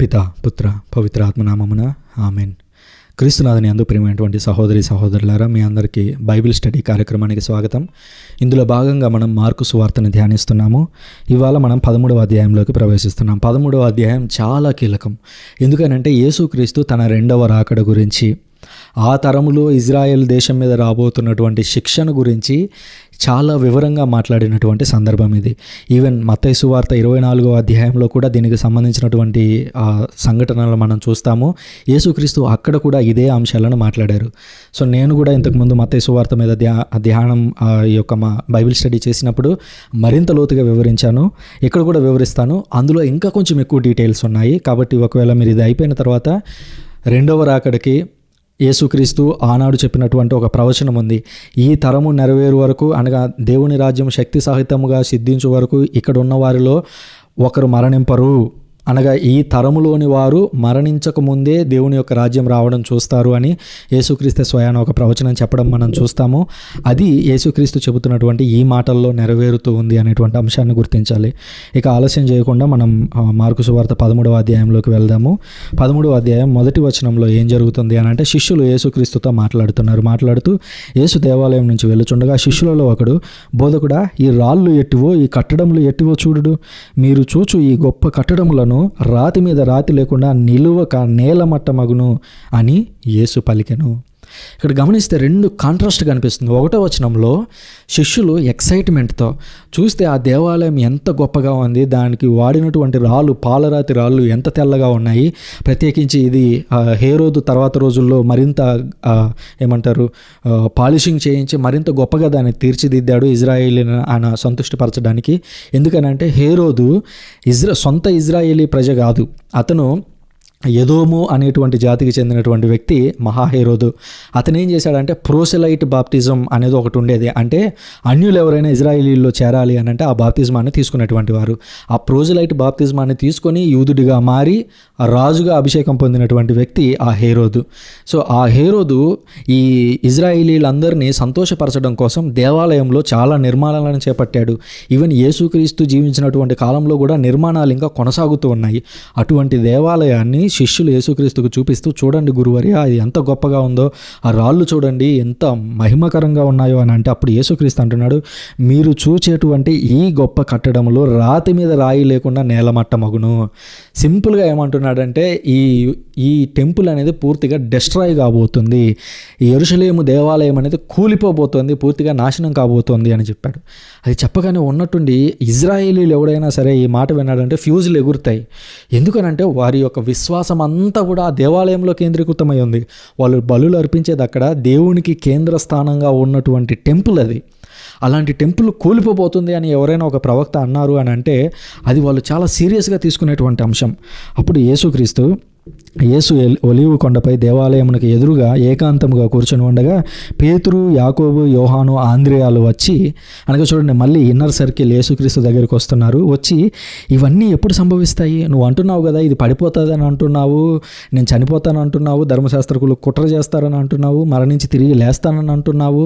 పిత పుత్ర పవిత్ర ఆత్మనామమున ఆమెన్. క్రీస్తునాథుని అందు ప్రియమైనటువంటి సహోదరి సహోదరులారా, మీ అందరికీ బైబిల్ స్టడీ కార్యక్రమానికి స్వాగతం. ఇందులో భాగంగా మనం మార్కు సువార్తను ధ్యానిస్తున్నాము. ఇవాళ మనం 13వ అధ్యాయంలోకి ప్రవేశిస్తున్నాం. 13వ అధ్యాయం చాలా కీలకం. ఎందుకనంటే యేసుక్రీస్తు తన రెండవ రాకడ గురించి, ఆ తరములో ఇజ్రాయెల్ దేశం మీద రాబోతున్నటువంటి శిక్షను గురించి చాలా వివరంగా మాట్లాడినటువంటి సందర్భం ఇది. ఈవెన్ మత్తయి సువార్త 24వ అధ్యాయంలో కూడా దీనికి సంబంధించినటువంటి సంఘటనలు మనం చూస్తాము. యేసుక్రీస్తు అక్కడ కూడా ఇదే అంశాలను మాట్లాడారు. సో నేను కూడా ఇంతకుముందు మత్తయి సువార్త మీద ధ్యానం ఈ యొక్క మా బైబిల్ స్టడీ చేసినప్పుడు మరింత లోతుగా వివరించాను. ఇక్కడ కూడా వివరిస్తాను. అందులో ఇంకా కొంచెం ఎక్కువ డీటెయిల్స్ ఉన్నాయి. కాబట్టి ఒకవేళ మీరు ఇది అయిపోయిన తర్వాత రెండవ రాకడికి యేసుక్రీస్తు ఆనాడు చెప్పినటువంటి ఒక ప్రవచనం ఉంది. ఈ తరము నెరవేరు వరకు, అనగా దేవుని రాజ్యం శక్తి సహితముగా సిద్ధించు వరకు ఇక్కడ ఉన్న వారిలో ఒకరు మరణింపరు, అనగా ఈ తరములోని వారు మరణించక ముందే దేవుని యొక్క రాజ్యం రావడం చూస్తారు అని యేసుక్రీస్తు స్వయాన ఒక ప్రవచనం చెప్పడం మనం చూస్తాము. అది యేసుక్రీస్తు చెబుతున్నటువంటి ఈ మాటల్లో నెరవేరుతూ ఉంది అనేటువంటి అంశాన్ని గుర్తించాలి. ఇక ఆలస్యం చేయకుండా మనం మార్కు సువార్త 13వ అధ్యాయంలోకి వెళ్దాము. 13వ అధ్యాయం మొదటి వచనంలో ఏం జరుగుతుంది అని అంటే, శిష్యులు యేసుక్రీస్తుతో మాట్లాడుతూ యేసు దేవాలయం నుంచి వెళ్ళుచుండగా శిష్యులలో ఒకడు, బోధకుడా, ఈ రాళ్ళు ఎట్టివో, ఈ కట్టడములు ఎట్టివో చూడుడు. మీరు చూచు ఈ గొప్ప కట్టడములను రాతి మీద రాతి లేకుండా నిలువక నేలమట్టమగును అని యేసు పలికెను. ఇక్కడ గమనిస్తే రెండు కాంట్రాస్ట్ కనిపిస్తుంది. 1వ వచనంలో శిష్యులు ఎక్సైట్మెంట్తో చూస్తే ఆ దేవాలయం ఎంత గొప్పగా ఉంది, దానికి వాడినటువంటి రాళ్ళు, పాలరాతి రాళ్ళు ఎంత తెల్లగా ఉన్నాయి. ప్రత్యేకించి ఇది హేరోదు తర్వాత రోజుల్లో మరింత పాలిషింగ్ చేయించి మరింత గొప్పగా దాన్ని తీర్చిదిద్దాడు ఇజ్రాయేలీని ఆయన సంతుష్టిపరచడానికి. ఎందుకనంటే హేరోదు సొంత ఇజ్రాయేలీ ప్రజ కాదు, అతను ఎదోము అనేటువంటి జాతికి చెందినటువంటి వ్యక్తి మహాహేరోదు. అతను ఏం చేశాడంటే ప్రోసెలైట్ బాప్తిజం అనేది ఒకటి ఉండేది. అంటే అన్యులు ఎవరైనా ఇజ్రాయేలీల్లో చేరాలి అని అంటే ఆ బాప్తిజమాన్ని తీసుకున్నటువంటి వారు. ఆ ప్రోసెలైట్ బాప్తిజమాన్ని తీసుకొని యూదుడిగా మారి రాజుగా అభిషేకం పొందినటువంటి వ్యక్తి ఆ హేరోదు. సో ఆ హేరోదు ఈ ఇజ్రాయేలీలందరినీ సంతోషపరచడం కోసం దేవాలయంలో చాలా నిర్మాణాలను చేపట్టాడు. ఈవెన్ యేసుక్రీస్తు జీవించినటువంటి కాలంలో కూడా నిర్మాణాలు ఇంకా కొనసాగుతూ ఉన్నాయి. అటువంటి దేవాలయాన్ని శిష్యులు యేసుక్రీస్తుకు చూపిస్తూ, చూడండి గురువర్య, అది ఎంత గొప్పగా ఉందో, ఆ రాళ్ళు చూడండి ఎంత మహిమకరంగా ఉన్నాయో అని అంటే, అప్పుడు యేసుక్రీస్తు అంటున్నాడు, మీరు చూచేటువంటి ఈ గొప్ప కట్టడంలో రాతి మీద రాయి లేకుండా నేలమట్టమగును. సింపుల్గా ఏమంటున్నాడంటే, ఈ టెంపుల్ అనేది పూర్తిగా డెస్ట్రాయ్ కాబోతుంది, ఈ యెరూషలేము దేవాలయం అనేది కూలిపోబోతోంది, పూర్తిగా నాశనం కాబోతోంది అని చెప్పాడు. అది చెప్పగానే ఉన్నట్టుండి ఇజ్రాయేలీలు ఎవడైనా సరే ఈ మాట విన్నాడంటే ఫ్యూజులు ఎగురుతాయి. ఎందుకనంటే వారి యొక్క విశ్వాసం అంతా కూడా ఆ దేవాలయంలో కేంద్రీకృతమై ఉంది. వాళ్ళు బలులు అర్పించేది అక్కడ, దేవునికి కేంద్ర స్థానంగా ఉన్నటువంటి టెంపుల్ అది. అలాంటి టెంపుల్ కూలిపోబోతుంది అని ఎవరైనా ఒక ప్రవక్త అన్నారు అని అంటే అది వాళ్ళు చాలా సీరియస్గా తీసుకునేటువంటి అంశం. అప్పుడు యేసు ఒలీవు కొండపై దేవాలయమునకు ఎదురుగా ఏకాంతముగా కూర్చొని ఉండగా పేతురు, యాకోబు, యోహాను, ఆంద్రేయాలు వచ్చి, అనగా చూడండి మళ్ళీ ఇన్నర్ సర్కిల్ యేసుక్రీస్తు దగ్గరికి వస్తున్నారు. వచ్చి, ఇవన్నీ ఎప్పుడు సంభవిస్తాయి? నువ్వు అంటున్నావు కదా ఇది పడిపోతుందని అంటున్నావు, నేను చనిపోతాను అంటున్నావు, ధర్మశాస్త్రకులు కుట్ర చేస్తారని అంటున్నావు, మరణించి తిరిగి లేస్తానని అంటున్నావు,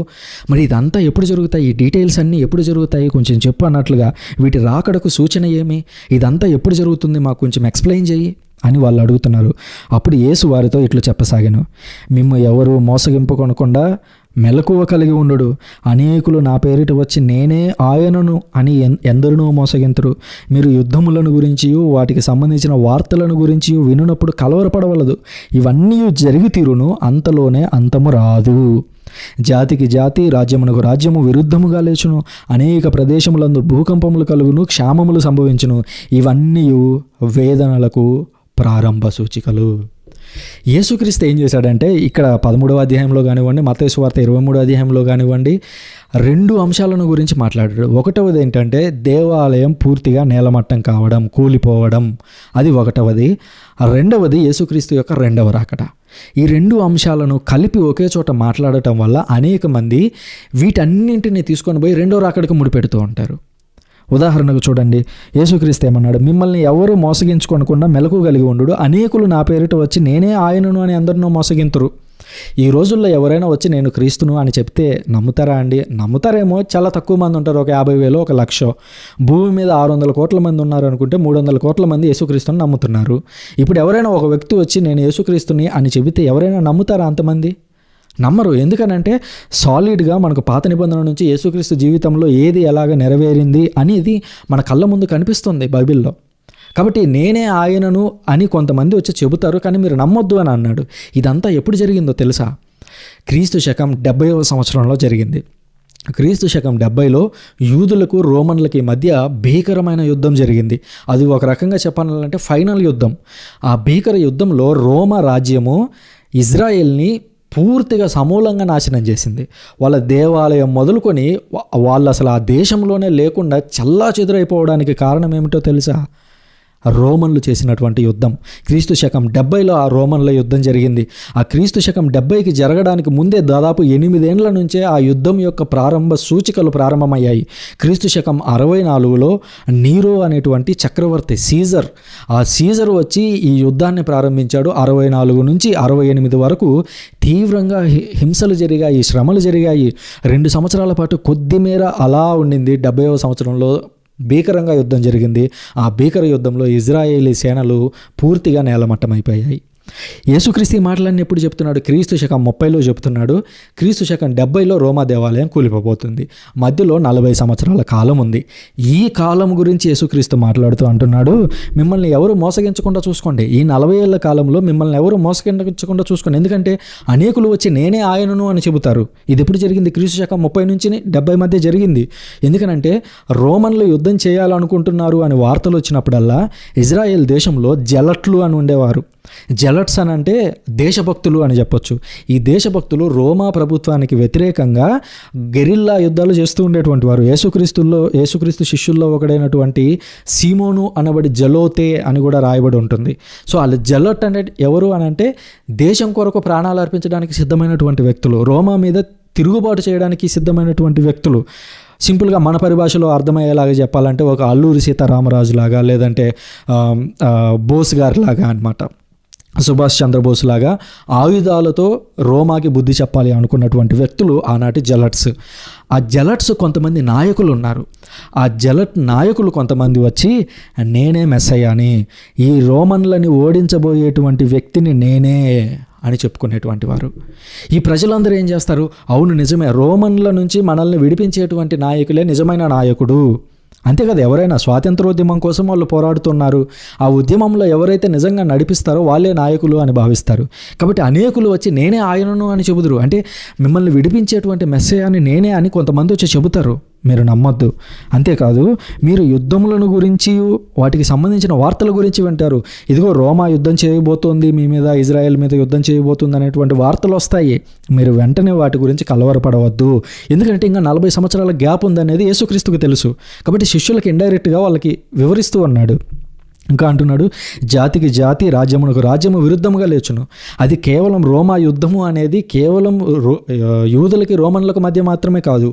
మరి ఇదంతా ఎప్పుడు జరుగుతాయి? ఈ డీటెయిల్స్ అన్నీ ఎప్పుడు జరుగుతాయి? కొంచెం చెప్పు అన్నట్లుగా, వీటి రాకడకు సూచన ఏమి? ఇదంతా ఎప్పుడు జరుగుతుంది? మాకు కొంచెం ఎక్స్ప్లెయిన్ చెయ్యి అని వాళ్ళు అడుగుతున్నారు. అప్పుడు యేసు వారితో ఇట్లు చెప్పసాగాను, మిమ్ము ఎవరు మోసగింపుకొనకుండా మెలకువ కలిగి ఉండు. అనేకులు నా పేరిట వచ్చి నేనే ఆయనను అని ఎందరినో మోసగింతురు. మీరు యుద్ధములను గురించి, వాటికి సంబంధించిన వార్తలను గురించి వినున్నప్పుడు కలవరపడవలదు. ఇవన్నీ జరిగి తీరును, అంతలోనే అంతము రాదు. జాతికి జాతి, రాజ్యమునకు రాజ్యము విరుద్ధముగా లేచును. అనేక ప్రదేశములందు భూకంపములు కలుగును, క్షామములు సంభవించును. ఇవన్నీ వేదనలకు ప్రారంభ సూచికలు. యేసుక్రీస్తు ఏం చేశాడంటే ఇక్కడ 13వ అధ్యాయంలో కానివ్వండి, మత్తయి సువార్త 23వ అధ్యాయంలో కానివ్వండి, రెండు అంశాలను గురించి మాట్లాడాడు. ఒకటవది ఏంటంటే దేవాలయం పూర్తిగా నేలమట్టం కావడం, కూలిపోవడం, అది ఒకటవది. రెండవది యేసుక్రీస్తు యొక్క రెండవ రాకడ. ఈ రెండు అంశాలను కలిపి ఒకే చోట మాట్లాడటం వల్ల అనేక మంది వీటన్నింటినీ తీసుకొని పోయి రెండో రాకడకు ముడిపెడుతూ ఉంటారు. ఉదాహరణకు చూడండి, యేసుక్రీస్తు ఏమన్నాడు, మిమ్మల్ని ఎవరు మోసగించుకోనకుండా మెలకు కలిగి ఉండు. అనేకులు నా పేరిట వచ్చి నేనే ఆయనను అని అందరినో మోసగింతురు. ఈ రోజుల్లో ఎవరైనా వచ్చి నేను క్రీస్తును అని చెప్తే నమ్ముతారా అండి? నమ్ముతారేమో, చాలా తక్కువ మంది ఉంటారు, ఒక 50,000 ఒక 1,00,000. భూమి మీద 600 కోట్ల మంది ఉన్నారు అనుకుంటే 300 కోట్ల మంది యేసుక్రీస్తుని నమ్ముతున్నారు. ఇప్పుడు ఎవరైనా ఒక వ్యక్తి వచ్చి నేను యేసుక్రీస్తుని అని చెబితే ఎవరైనా నమ్ముతారా అంతమంది? నమ్మరు. ఎందుకనంటే సాలిడ్గా మనకు పాత నిబంధన నుంచి యేసుక్రీస్తు జీవితంలో ఏది ఎలాగ నెరవేరింది అనేది మన కళ్ళ ముందు కనిపిస్తుంది బైబిల్లో. కాబట్టి నేనే ఆయనను అని కొంతమంది వచ్చి చెబుతారు, కానీ మీరు నమ్మొద్దు అని అన్నాడు. ఇదంతా ఎప్పుడు జరిగిందో తెలుసా? క్రీస్తు శకం 70వ సంవత్సరంలో జరిగింది. క్రీస్తు శకం 70లో యూదులకు రోమన్లకి మధ్య భీకరమైన యుద్ధం జరిగింది. అది ఒక రకంగా చెప్పాలంటే ఫైనల్ యుద్ధం. ఆ భీకర యుద్ధంలో రోమా రాజ్యము ఇజ్రాయెల్ని పూర్తిగా సమూలంగా నాశనం చేసింది. వాళ్ళ దేవాలయం మొదలుకొని వాళ్ళు అసలు ఆ దేశంలోనే లేకుండా చెల్లాచెదురైపోవడానికి కారణం ఏమిటో తెలుసా? రోమన్లు చేసినటువంటి యుద్ధం. క్రీస్తు శకం 70లో ఆ రోమన్ల యుద్ధం జరిగింది. ఆ క్రీస్తు శకం 70కి జరగడానికి ముందే దాదాపు 8 ఏండ్ల నుంచే ఆ యుద్ధం యొక్క ప్రారంభ సూచికలు ప్రారంభమయ్యాయి. క్రీస్తు శకం 64లో నీరో అనేటువంటి చక్రవర్తి ఆ సీజర్ వచ్చి ఈ యుద్ధాన్ని ప్రారంభించాడు. 64 నుంచి 68 వరకు తీవ్రంగా హింసలు జరిగాయి, శ్రమలు జరిగాయి. 2 సంవత్సరాల పాటు కొద్దిమేర అలా ఉండింది. 70వ సంవత్సరంలో భీకరంగా యుద్ధం జరిగింది. ఆ భీకర యుద్ధంలో ఇజ్రాయేలీ సేనలు పూర్తిగా నేలమట్టమైపోయాయి. యేసుక్రీస్తు మాటలన్నీ ఎప్పుడు చెప్తున్నాడు? క్రీస్తు శకం 30లో చెప్తున్నాడు. క్రీస్తు శకం 70లో రోమా దేవాలయం కూలిపోబోతుంది. మధ్యలో 40 సంవత్సరాల కాలం ఉంది. ఈ కాలం గురించి యేసుక్రీస్తు మాట్లాడుతూ అంటున్నాడు, మిమ్మల్ని ఎవరు మోసగించకుండా చూసుకోండి. ఈ 40 ఏళ్ల కాలంలో మిమ్మల్ని ఎవరు మోసగించకుండా చూసుకోండి. ఎందుకంటే అనేకులు వచ్చి నేనే ఆయనను అని చెబుతారు. ఇది ఎప్పుడు జరిగింది? క్రీస్తు శకం 30 నుంచి 70 మధ్య జరిగింది. ఎందుకనంటే రోమన్లు యుద్ధం చేయాలనుకుంటున్నారు అని వార్తలు వచ్చినప్పుడల్లా ఇజ్రాయెల్ దేశంలో జలట్లు అని ఉండేవారు. జలట్స్ అని అంటే దేశభక్తులు అని చెప్పొచ్చు. ఈ దేశభక్తులు రోమా ప్రభుత్వానికి వ్యతిరేకంగా గెరిల్లా యుద్ధాలు చేస్తూ ఉండేటువంటి వారు. యేసుక్రీస్తు శిష్యుల్లో ఒకడైనటువంటి సీమోను అనబడి జలోతే అని కూడా రాయబడి ఉంటుంది. సో వాళ్ళు జలట్ అంటే ఎవరు అని అంటే దేశం కొరకు ప్రాణాలు అర్పించడానికి సిద్ధమైనటువంటి వ్యక్తులు, రోమా మీద తిరుగుబాటు చేయడానికి సిద్ధమైనటువంటి వ్యక్తులు. సింపుల్గా మన పరిభాషలో అర్థమయ్యేలాగా చెప్పాలంటే ఒక అల్లూరి సీతారామరాజు లాగా, లేదంటే బోస్ గారి లాగా అనమాట, సుభాష్ చంద్రబోస్ లాగా ఆయుధాలతో రోమాకి బుద్ధి చెప్పాలి అనుకున్నటువంటి వ్యక్తులు ఆనాటి జలట్స్. ఆ జలట్స్ కొంతమంది నాయకులు ఉన్నారు. ఆ జలట్ నాయకులు కొంతమంది వచ్చి నేనే మెస్సయ్యాని, ఈ రోమన్లని ఓడించబోయేటువంటి వ్యక్తిని నేనే అని చెప్పుకునేటువంటి వారు. ఈ ప్రజలందరూ ఏం చేస్తారు? అవును నిజమే, రోమన్ల నుంచి మనల్ని విడిపించేటువంటి నాయకులే నిజమైన నాయకుడు. అంతే కదా, ఎవరైనా స్వాతంత్రోద్యమం కోసం వాళ్ళు పోరాడుతున్నారు. ఆ ఉద్యమంలో ఎవరైతే నిజంగా నడిపిస్తారో వాళ్ళే నాయకులు అని భావిస్తారు. కాబట్టి అనేకులు వచ్చి నేనే ఆయనను అని చెబుదురు. అంటే మిమ్మల్ని విడిపించేటువంటి మెస్సయ్యని నేనే అని కొంతమంది వచ్చి చెబుతారు. మీరు నమ్మొద్దు. అంతేకాదు, మీరు యుద్ధములను గురించి వాటికి సంబంధించిన వార్తల గురించి వింటారు. ఇదిగో రోమా యుద్ధం చేయబోతోంది మీ మీద, ఇజ్రాయెల్ మీద యుద్ధం చేయబోతుంది అనేటువంటి వార్తలు వస్తాయి. మీరు వెంటనే వాటి గురించి కలవరపడవద్దు. ఎందుకంటే ఇంకా 40 సంవత్సరాల గ్యాప్ ఉందనేది యేసుక్రీస్తుకు తెలుసు. కాబట్టి శిష్యులకు ఇండైరెక్ట్గా వాళ్ళకి వివరిస్తూ ఉన్నాడు. ఇంకా అంటున్నాడు, జాతికి జాతి, రాజ్యమునకు రాజ్యము విరుద్ధముగా లేచును. అది కేవలం రోమా యుద్ధము అనేది కేవలం యూదులకి రోమన్లకు మధ్య మాత్రమే కాదు,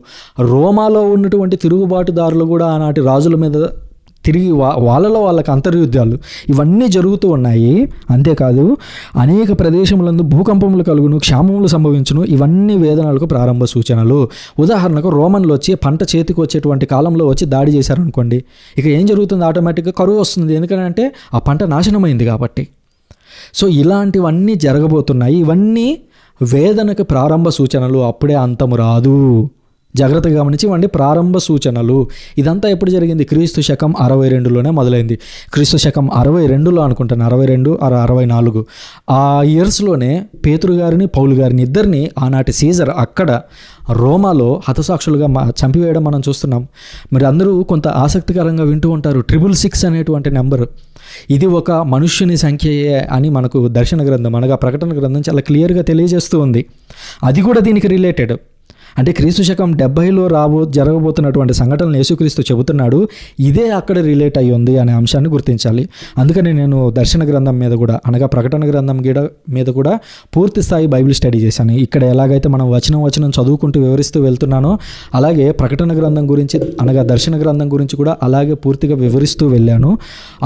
రోమాలో ఉన్నటువంటి తిరుగుబాటుదారులు కూడా ఆనాటి రాజుల మీద తిరిగి వాళ్ళలో వాళ్ళకి అంతర్యుద్ధాలు ఇవన్నీ జరుగుతూ ఉన్నాయి. అంతేకాదు అనేక ప్రదేశములందు భూకంపములు కలుగును, క్షామములు సంభవించును. ఇవన్నీ వేదనలకు ప్రారంభ సూచనలు. ఉదాహరణకు రోమన్లు వచ్చి పంట చేతికి వచ్చేటువంటి కాలంలో వచ్చి దాడి చేశారనుకోండి, ఇక ఏం జరుగుతుంది? ఆటోమేటిక్గా కరువు వస్తుంది. ఎందుకంటే ఆ పంట నాశనమైంది కాబట్టి. సో ఇలాంటివన్నీ జరగబోతున్నాయి. ఇవన్నీ వేదనకు ప్రారంభ సూచనలు, అప్పుడే అంతము రాదు. జాగ్రత్తగా గమనించి ఇవ్వండి, ప్రారంభ సూచనలు. ఇదంతా ఎప్పుడు జరిగింది? క్రీస్తు శకం 62లోనే మొదలైంది. క్రీస్తు శకం 62లో అనుకుంటాను, 62 64 ఆ ఇయర్స్లోనే పేతురు గారిని, పౌలు గారిని ఇద్దరిని ఆనాటి సీజర్ అక్కడ రోమాలో హతసాక్షులుగా చంపివేయడం మనం చూస్తున్నాం. మరి అందరూ కొంత ఆసక్తికరంగా వింటూ ఉంటారు. 666 అనేటువంటి నెంబర్, ఇది ఒక మనుష్యుని సంఖ్యయే అని మనకు దర్శన గ్రంథం అనగా ప్రకటన గ్రంథం చాలా క్లియర్గా తెలియజేస్తూ ఉంది. అది కూడా దీనికి రిలేటెడ్. అంటే క్రీస్తు శకం 70లో జరగబోతున్నటువంటి సంఘటనలు యేసుక్రీస్తు చెబుతున్నాడు. ఇదే అక్కడ రిలేట్ అయ్యి ఉంది అనే అంశాన్ని గుర్తించాలి. అందుకని నేను దర్శన గ్రంథం మీద కూడా, అనగా ప్రకటన గ్రంథం మీద కూడా పూర్తి స్థాయి బైబిల్ స్టడీ చేశాను. ఇక్కడ ఎలాగైతే మనం వచనం చదువుకుంటూ వివరిస్తూ వెళ్తున్నానో, అలాగే ప్రకటన గ్రంథం గురించి, అనగా దర్శన గ్రంథం గురించి కూడా అలాగే పూర్తిగా వివరిస్తూ వెళ్ళాను.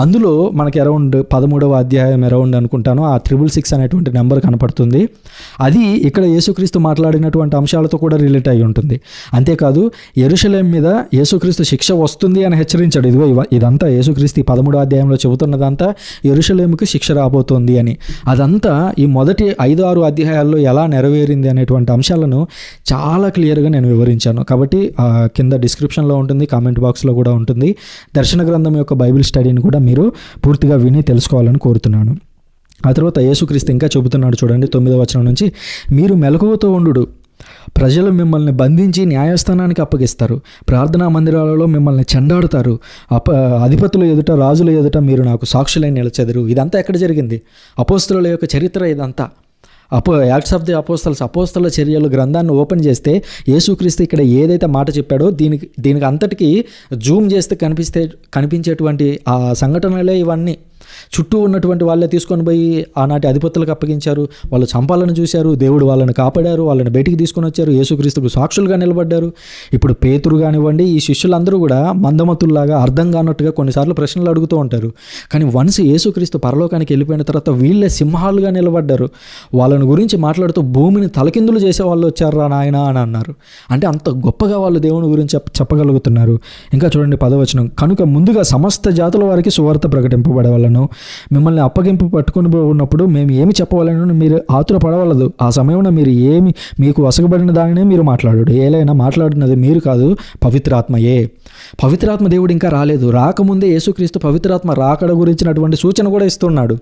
అందులో మనకి అరౌండ్ 13వ అధ్యాయం అరౌండ్ అనుకుంటాను, ఆ 666 అనేటువంటి నెంబర్ కనపడుతుంది. అది ఇక్కడ యేసుక్రీస్తు మాట్లాడినటువంటి అంశాలతో కూడా రిలేట్ అయి ఉంటుంది. అంతేకాదు యెరూషలేము మీద యేసుక్రీస్తు శిక్ష వస్తుంది అని హెచ్చరించాడు. ఇదంతా యేసుక్రీస్తు 13వ అధ్యాయంలో చెబుతున్నదంతా యెరూషలేముకి శిక్ష రాబోతోంది అని. అదంతా ఈ మొదటి 5-6 అధ్యాయాల్లో ఎలా నెరవేరింది అనేటువంటి అంశాలను చాలా క్లియర్గా నేను వివరించాను. కాబట్టి కింద డిస్క్రిప్షన్లో ఉంటుంది, కామెంట్ బాక్స్లో కూడా ఉంటుంది. దర్శన గ్రంథం యొక్క బైబిల్ స్టడీని కూడా మీరు పూర్తిగా విని తెలుసుకోవాలని కోరుతున్నాను. ఆ తర్వాత యేసుక్రీస్తు ఇంకా చెబుతున్నాడు చూడండి, 9వ వచనం నుంచి, మీరు మెలకువతో ఉండు, ప్రజలు మిమ్మల్ని బంధించి న్యాయస్థానానికి అప్పగిస్తారు, ప్రార్థనా మందిరాలలో మిమ్మల్ని చెండాడుతారు, అధిపతుల ఎదుట, రాజుల ఎదుట మీరు నాకు సాక్షులై నిలిచెదరు. ఇదంతా ఎక్కడ జరిగింది? అపోస్తలుల యొక్క చరిత్ర ఇదంతా. యాక్ట్స్ ఆఫ్ ది అపోస్తల చర్యలు గ్రంథాన్ని ఓపెన్ చేస్తే యేసుక్రీస్తు ఇక్కడ ఏదైతే మాట చెప్పాడో దీనికి అంతటికీ జూమ్ చేస్తే కనిపించేటువంటి ఆ సంఘటనలే ఇవన్నీ. చుట్టూ ఉన్నటువంటి వాళ్ళే తీసుకొని పోయి ఆనాటి అధిపతులకు అప్పగించారు. వాళ్ళు చంపాలని చూశారు, దేవుడు వాళ్ళని కాపాడారు, వాళ్ళని బయటికి తీసుకొని వచ్చారు, యేసుక్రీస్తుకు సాక్షులుగా నిలబడ్డారు. ఇప్పుడు పేతురు కానివ్వండి, ఈ శిష్యులందరూ కూడా మందమతుల్లాగా అర్థం కానట్టుగా కొన్నిసార్లు ప్రశ్నలు అడుగుతూ ఉంటారు. కానీ వన్స్ యేసుక్రీస్తు పరలోకానికి వెళ్ళిపోయిన తర్వాత వీళ్ళే సింహాలుగా నిలబడ్డారు. వాళ్ళని గురించి మాట్లాడుతూ భూమిని తలకిందులు చేసే వాళ్ళు వచ్చారా నాయన అని అన్నారు. అంటే అంత గొప్పగా వాళ్ళు దేవుని గురించి చెప్పగలుగుతున్నారు. ఇంకా చూడండి 10వ వచనం, కనుక ముందుగా సమస్త జాతుల వారికి సువార్త ప్రకటింపబడే వాళ్ళను, మిమ్మల్ని అప్పగింపు పట్టుకొని ఉన్నప్పుడు మేము ఏమి చెప్పవాలని మీరు ఆతురపడవలదు. ఆ సమయంలో మీరు మీకు వసగబడిన దానినే మీరు మాట్లాడు. ఏలైనా మాట్లాడినది మీరు కాదు, పవిత్రాత్మయే. పవిత్రాత్మ దేవుడు ఇంకా రాలేదు. రాకముందే యేసుక్రీస్తు పవిత్రాత్మ రాకడ గురించినటువంటి సూచన కూడా ఇస్తున్నాడు.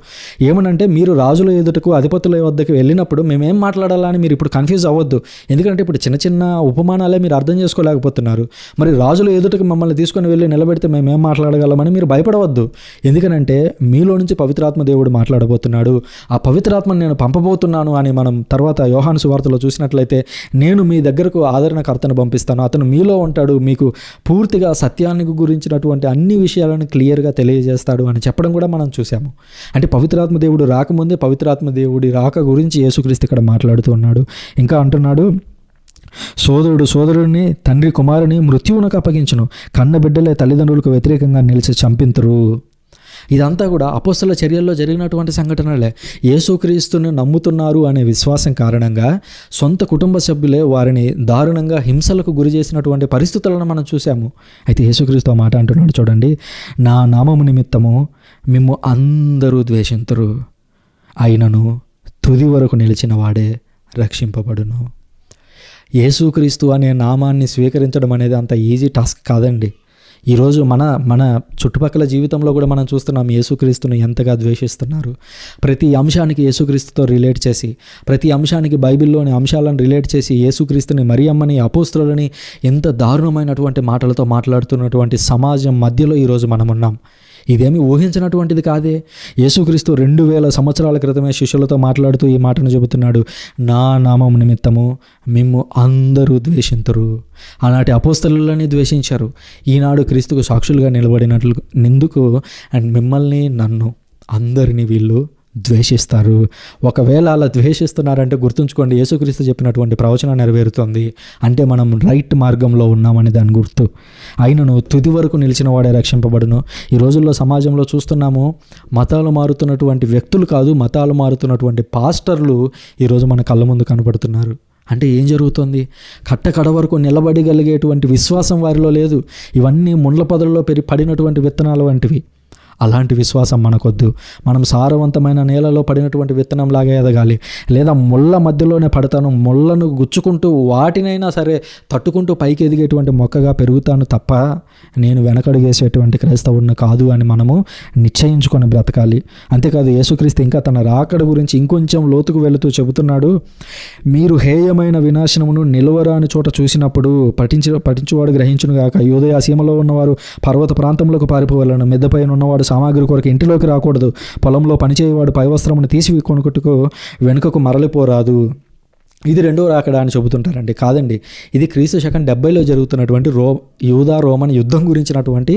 ఏమనంటే, మీరు రాజుల ఎదుటకు, అధిపతుల వద్దకు వెళ్ళినప్పుడు మేమేం మాట్లాడాలని మీరు ఇప్పుడు కన్ఫ్యూజ్ అవ్వద్దు. ఎందుకంటే ఇప్పుడు చిన్న చిన్న ఉపమానాలే మీరు అర్థం చేసుకోలేకపోతున్నారు. మరి రాజుల ఎదుటకు మమ్మల్ని తీసుకొని వెళ్ళి నిలబెడితే మేమేం మాట్లాడగలమని మీరు భయపడవద్దు. ఎందుకనంటే మీలో నుంచి పవిత్రాత్మ దేవుడు మాట్లాడబోతున్నాడు. ఆ పవిత్రాత్మను నేను పంపబోతున్నాను అని మనం తర్వాత యోహాను సువార్తలో చూసినట్లయితే, నేను మీ దగ్గరకు ఆదరణకర్తను పంపిస్తాను, అతను మీలో ఉంటాడు, మీకు పూర్తిగా సత్యానికి గురించినటువంటి అన్ని విషయాలను క్లియర్గా తెలియజేస్తాడు అని చెప్పడం కూడా మనం చూసాము. అంటే పవిత్రాత్మ దేవుడు రాకముందే పవిత్రాత్మ దేవుడి రాక గురించి యేసుక్రీస్తు ఇక్కడ మాట్లాడుతూ ఉన్నాడు. ఇంకా అంటున్నాడు, సోదరుడు సోదరుడిని, తండ్రి కుమారుని మృత్యువునకు అప్పగించును, కన్న బిడ్డలే తల్లిదండ్రులకు వ్యతిరేకంగా నిలిచి చంపింతురు. ఇదంతా కూడా అపోస్తల చర్యల్లో జరిగినటువంటి సంఘటనలే. యేసుక్రీస్తుని నమ్ముతున్నారు అనే విశ్వాసం కారణంగా సొంత కుటుంబ సభ్యులే వారిని దారుణంగా హింసలకు గురి చేసినటువంటి పరిస్థితులను మనం చూసాము. అయితే యేసుక్రీస్తు ఆ మాట అంటున్నాడు చూడండి, నా నామము నిమిత్తము మిమ్ము అందరూ ద్వేషింతురు, అయినను తుది వరకు నిలిచిన వాడే రక్షింపబడును. యేసుక్రీస్తు అనే నామాన్ని స్వీకరించడం అనేది అంత ఈజీ టాస్క్ కాదండి. ఈరోజు మన చుట్టుపక్కల జీవితంలో కూడా మనం చూస్తున్నాం యేసుక్రీస్తుని ఎంతగా ద్వేషిస్తున్నారు. ప్రతి అంశానికి యేసుక్రీస్తుతో రిలేట్ చేసి, ప్రతి అంశానికి బైబిల్లోని అంశాలను రిలేట్ చేసి యేసుక్రీస్తుని, మరియమ్మని, అపోస్తలులని ఎంత దారుణమైనటువంటి మాటలతో మాట్లాడుతున్నటువంటి సమాజం మధ్యలో ఈరోజు మనం ఉన్నాం. ఇదేమీ ఊహించినటువంటిది కాదే. యేసుక్రీస్తు 2000 సంవత్సరాల క్రితమే శిష్యులతో మాట్లాడుతూ ఈ మాటను చెబుతున్నాడు, నా నామం నిమిత్తము మిమ్ము అందరూ ద్వేషింతురు. ఆనాటి అపోస్తలులని ద్వేషించారు, ఈనాడు క్రీస్తుకు సాక్షులుగా నిలబడినట్లు నిందుకు అండ్ మిమ్మల్ని, నన్ను, అందరినీ వీళ్ళు ద్వేషిస్తారు. ఒకవేళ అలా ద్వేషిస్తున్నారంటే గుర్తుంచుకోండి, యేసుక్రీస్తు చెప్పినటువంటి ప్రవచనం నెరవేరుతుంది. అంటే మనం రైట్ మార్గంలో ఉన్నామని దాని గుర్తు. అయినను తుది వరకు నిలిచిన వాడే రక్షింపబడును. ఈ రోజుల్లో సమాజంలో చూస్తున్నాము, మతాలు మారుతున్నటువంటి వ్యక్తులు కాదు, మతాలు మారుతున్నటువంటి పాస్టర్లు ఈరోజు మన కళ్ళ ముందు కనపడుతున్నారు. అంటే ఏం జరుగుతుంది? కట్ట వరకు నిలబడగలిగేటువంటి విశ్వాసం వారిలో లేదు. ఇవన్నీ ముండ్ల పొదల్లో పడినటువంటి విత్తనాలు వంటివి. అలాంటి విశ్వాసం మనకొద్దు. మనం సారవంతమైన నేలలో పడినటువంటి విత్తనంలాగా ఎదగాలి. లేదా ముళ్ళ మధ్యలోనే పడతాను, ముళ్ళను గుచ్చుకుంటూ వాటినైనా సరే తట్టుకుంటూ పైకి ఎదిగేటువంటి మొక్కగా పెరుగుతాను తప్ప నేను వెనకడుగేసేటువంటి క్రైస్తవుడిని కాదు అని మనము నిశ్చయించుకొని బ్రతకాలి. అంతేకాదు యేసుక్రీస్తు ఇంకా తన రాకడ గురించి ఇంకొంచెం లోతుకు వెళుతూ చెబుతున్నాడు, మీరు హేయమైన వినాశనమును నిలువరాని చోట చూసినప్పుడు పఠించువాడు గ్రహించునుగాక. యూదయ సీమలో ఉన్నవారు పర్వత ప్రాంతంలోకి పారిపోవాలను, మిద్దపైన ఉన్నవాడు సామాగ్రి కొరకు ఇంటిలోకి రాకూడదు, పొలంలో పనిచేయవాడు పై వస్త్రమును తీసి కొనుక్కొట్టుకు వెనుకకు మరలిపోరాదు. ఇది రెండో రాకడా అని చెబుతుంటారండి. కాదండి, ఇది క్రీస్తు శకం 70లో జరుగుతున్నటువంటి యూదా రోమన్ యుద్ధం గురించినటువంటి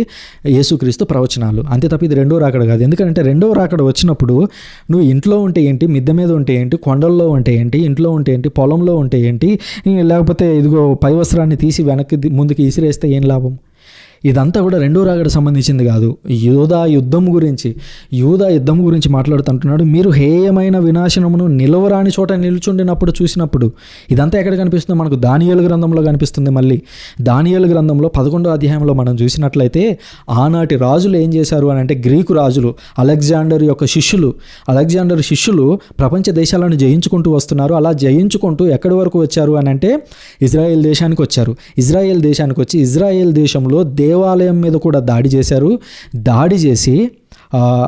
యేసుక్రీస్తు ప్రవచనాలు. అంతే తప్ప ఇది రెండో రాకడ కాదు. ఎందుకంటే రెండో రాకడ వచ్చినప్పుడు నువ్వు ఇంట్లో ఉంటే ఏంటి, మిద్దె మీద ఉంటే ఏంటి, కొండల్లో ఉంటే ఏంటి, ఇంట్లో ఉంటే ఏంటి, పొలంలో ఉంటే ఏంటి, లేకపోతే ఇదిగో పై వస్త్రాన్ని తీసి వెనక్కి ముందుకు ఇసిరేస్తే ఏం లాభం? ఇదంతా కూడా రెండో రాకడ సంబంధించింది కాదు. యూదా యుద్ధం గురించి మాట్లాడుతుంటున్నాడు. మీరు హేయమైన వినాశనమును నిలవరాని చోట నిల్చుండినప్పుడు చూసినప్పుడు. ఇదంతా ఎక్కడ కనిపిస్తుంది? మనకు దానియేలు గ్రంథంలో కనిపిస్తుంది. మళ్ళీ దానియేలు గ్రంథంలో 11వ అధ్యాయంలో మనం చూసినట్లయితే ఆనాటి రాజులు ఏం చేశారు అని అంటే, గ్రీకు రాజులు అలెగ్జాండర్ శిష్యులు ప్రపంచ దేశాలను జయించుకుంటూ వస్తున్నారు. అలా జయించుకుంటూ ఎక్కడి వరకు వచ్చారు అని అంటే ఇజ్రాయెల్ దేశానికి వచ్చారు. ఇజ్రాయెల్ దేశానికి వచ్చి ఇజ్రాయెల్ దేశంలో దేవాలయం మీద కూడా దాడి చేశారు. దాడి చేసి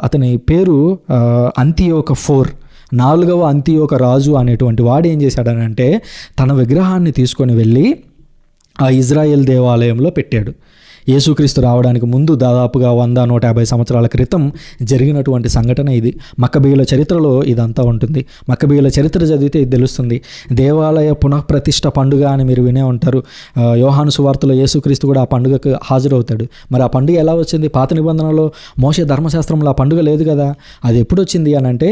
అతని పేరు అంతియోక 4వ అంతియోక రాజు అనేటువంటి వాడు ఏం చేశాడనంటే తన విగ్రహాన్ని తీసుకొని వెళ్ళి ఆ ఇజ్రాయెల్ దేవాలయంలో పెట్టాడు. యేసుక్రీస్తు రావడానికి ముందు దాదాపుగా 100-150 సంవత్సరాల క్రితం జరిగినటువంటి సంఘటన ఇది. మక్కబీయుల చరిత్రలో ఇదంతా ఉంటుంది. మక్కబీయుల చరిత్ర చదివితే ఇది తెలుస్తుంది. దేవాలయ పునఃప్రతిష్ఠ పండుగ అని మీరు వినే ఉంటారు. యోహాను సువార్తలో యేసుక్రీస్తు కూడా ఆ పండుగకు హాజరవుతాడు. మరి ఆ పండుగ ఎలా వచ్చింది? పాత నిబంధనలో మోషే ధర్మశాస్త్రంలో ఆ పండుగ లేదు కదా. అది ఎప్పుడు వచ్చింది అని అంటే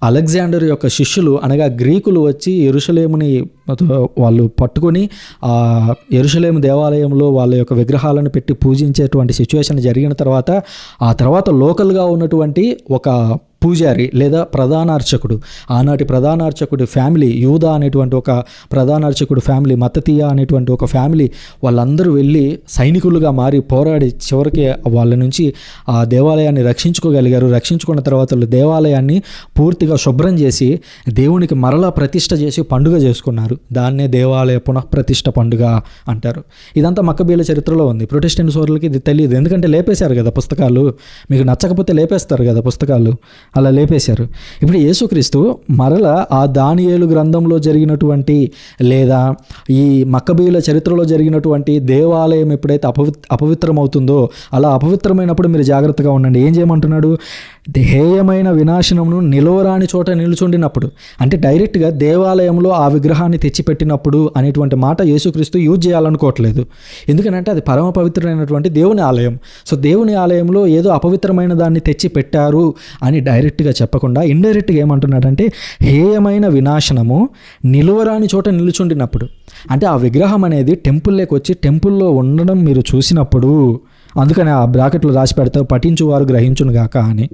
అలెగ్జాండర్ యొక్క శిష్యులు అనగా గ్రీకులు వచ్చి యెరూషలేముని వాళ్ళు పట్టుకొని ఆ యెరూషలేము దేవాలయంలో వాళ్ళ యొక్క విగ్రహాలను పెట్టి పూజించేటువంటి సిచ్యువేషన్ జరిగిన తర్వాత ఆ తర్వాత లోకల్గా ఉన్నటువంటి ఒక పూజారి లేదా ప్రధాన అర్చకుడు, ఆనాటి ప్రధాన అర్చకుడి ఫ్యామిలీ, యూదా అనేటువంటి ఒక ప్రధాన అర్చకుడు ఫ్యామిలీ, మత్తతీయ అనేటువంటి ఒక ఫ్యామిలీ, వాళ్ళందరూ వెళ్ళి సైనికులుగా మారి పోరాడి చివరికి వాళ్ళ నుంచి ఆ దేవాలయాన్ని రక్షించుకోగలిగారు. రక్షించుకున్న తర్వాత వాళ్ళు దేవాలయాన్ని పూర్తిగా శుభ్రం చేసి దేవునికి మరలా ప్రతిష్ఠ చేసి పండుగ చేసుకున్నారు. దాన్నే దేవాలయ పునఃప్రతిష్ఠ పండుగ అంటారు. ఇదంతా మక్కబీయుల చరిత్రలో ఉంది. ప్రొటెస్టెంట్ సోదరులకి ఇది తెలియదు. ఎందుకంటే లేపేశారు కదా పుస్తకాలు. మీకు నచ్చకపోతే లేపేస్తారు కదా పుస్తకాలు, అలా లేపేశారు. ఇప్పుడు యేసుక్రీస్తు మరల ఆ దానియేలు గ్రంథంలో జరిగినటువంటి లేదా ఈ మక్కబీయుల చరిత్రలో జరిగినటువంటి దేవాలయం ఎప్పుడైతే అపవిత్రమవుతుందో అలా అపవిత్రమైనప్పుడు మీరు జాగ్రత్తగా ఉండండి. ఏం చేయమంటున్నాడు? హేయమైన వినాశనమును నిలవరాని చోట నిలుచుండినప్పుడు, అంటే డైరెక్ట్గా దేవాలయంలో ఆ విగ్రహాన్ని తెచ్చిపెట్టినప్పుడు అనేటువంటి మాట యేసుక్రీస్తు యూజ్ చేయాలనుకోవట్లేదు. ఎందుకంటే అది పరమ పవిత్రమైనటువంటి దేవుని ఆలయం. సో దేవుని ఆలయంలో ఏదో అపవిత్రమైన దాన్ని తెచ్చి పెట్టారు అని డైరెక్ట్గా చెప్పకుండా ఇండైరెక్ట్గా ఏమంటున్నాడంటే హేయమైన వినాశనము నిలువరాని చోట నిలుచుండినప్పుడు, అంటే ఆ విగ్రహం అనేది టెంపుల్లోకి వచ్చి టెంపుల్లో ఉండడం మీరు చూసినప్పుడు, అందుకని ఆ బ్రాకెట్లు రాసి పెడతారు పఠించువారు గ్రహించును గాక అని.